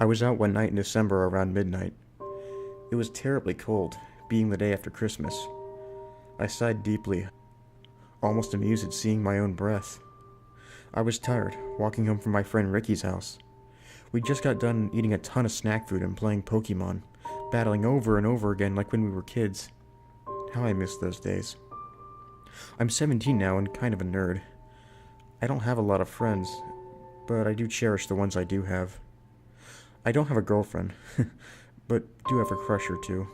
I was out one night in December around midnight. It was terribly cold, being the day after Christmas. I sighed deeply, almost amused at seeing my own breath. I was tired, walking home from my friend Ricky's house. We just got done eating a ton of snack food and playing Pokemon, battling over and over again like when we were kids. How I miss those days. I'm 17 now and kind of a nerd. I don't have a lot of friends, but I do cherish the ones I do have. I don't have a girlfriend, but do have a crush or two.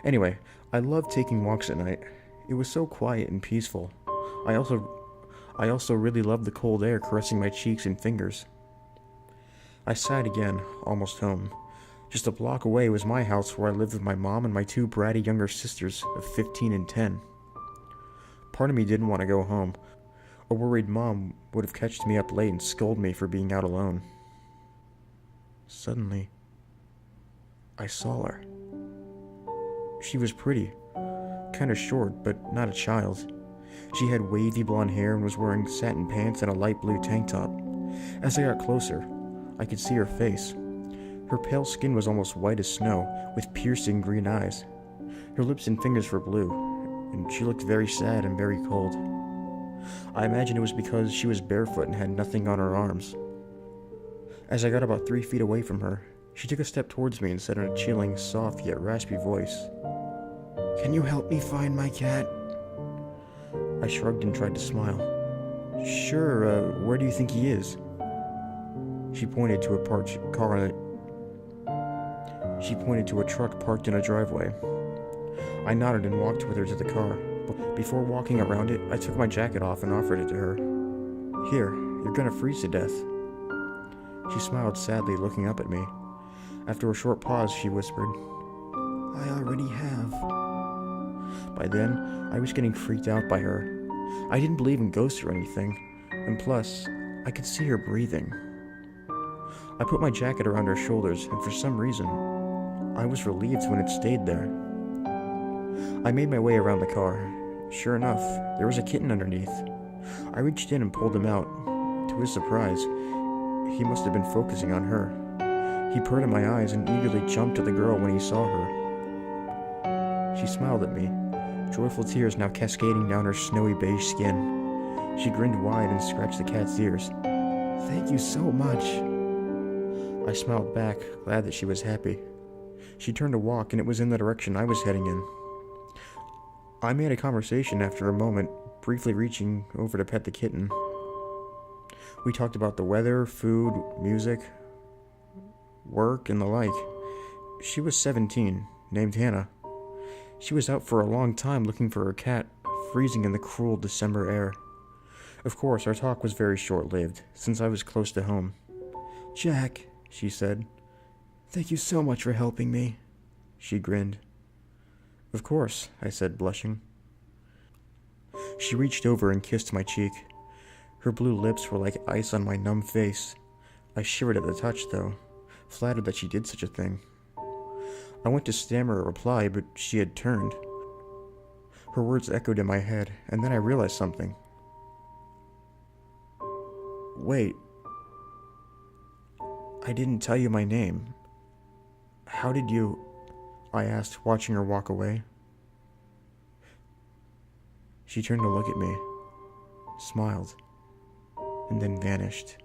Anyway, I love taking walks at night. It was so quiet and peaceful. I also really loved the cold air caressing my cheeks and fingers. I sighed again, almost home. Just a block away was my house where I lived with my mom and my two bratty younger sisters of 15 and 10. Part of me didn't want to go home. A worried mom would have catched me up late and scolded me for being out alone. Suddenly, I saw her. She was pretty, kind of short, but not a child. She had wavy blonde hair and was wearing satin pants and a light blue tank top. As I got closer, I could see her face. Her pale skin was almost white as snow, with piercing green eyes. Her lips and fingers were blue, and she looked very sad and very cold. I imagine it was because she was barefoot and had nothing on her arms. As I got about 3 feet away from her, she took a step towards me and said in a chilling, soft yet raspy voice, "Can you help me find my cat?" I shrugged and tried to smile. "Sure, where do you think he is?" She pointed to a truck parked in a driveway. I nodded and walked with her to the car. Before walking around it, I took my jacket off and offered it to her. "Here, you're gonna freeze to death." She smiled sadly, looking up at me. After a short pause, she whispered, "I already have." By then, I was getting freaked out by her. I didn't believe in ghosts or anything, and plus, I could see her breathing. I put my jacket around her shoulders, and for some reason, I was relieved when it stayed there. I made my way around the car. Sure enough, there was a kitten underneath. I reached in and pulled him out. To his surprise, he must have been focusing on her. He purred in my eyes and eagerly jumped to the girl when he saw her. She smiled at me, joyful tears now cascading down her snowy beige skin. She grinned wide and scratched the cat's ears. "Thank you so much." I smiled back, glad that she was happy. She turned to walk, and it was in the direction I was heading in. I made a conversation after a moment, briefly reaching over to pet the kitten. We talked about the weather, food, music, work, and the like. She was 17, named Hannah. She was out for a long time looking for her cat, freezing in the cruel December air. Of course, our talk was very short-lived, since I was close to home. "Jack," she said, "thank you so much for helping me." She grinned. "Of course," I said, blushing. She reached over and kissed my cheek. Her blue lips were like ice on my numb face. I shivered at the touch, though, flattered that she did such a thing. I went to stammer a reply, but she had turned. Her words echoed in my head, and then I realized something. "Wait, I didn't tell you my name. How did you—" I asked, watching her walk away. She turned to look at me, smiled, and then vanished.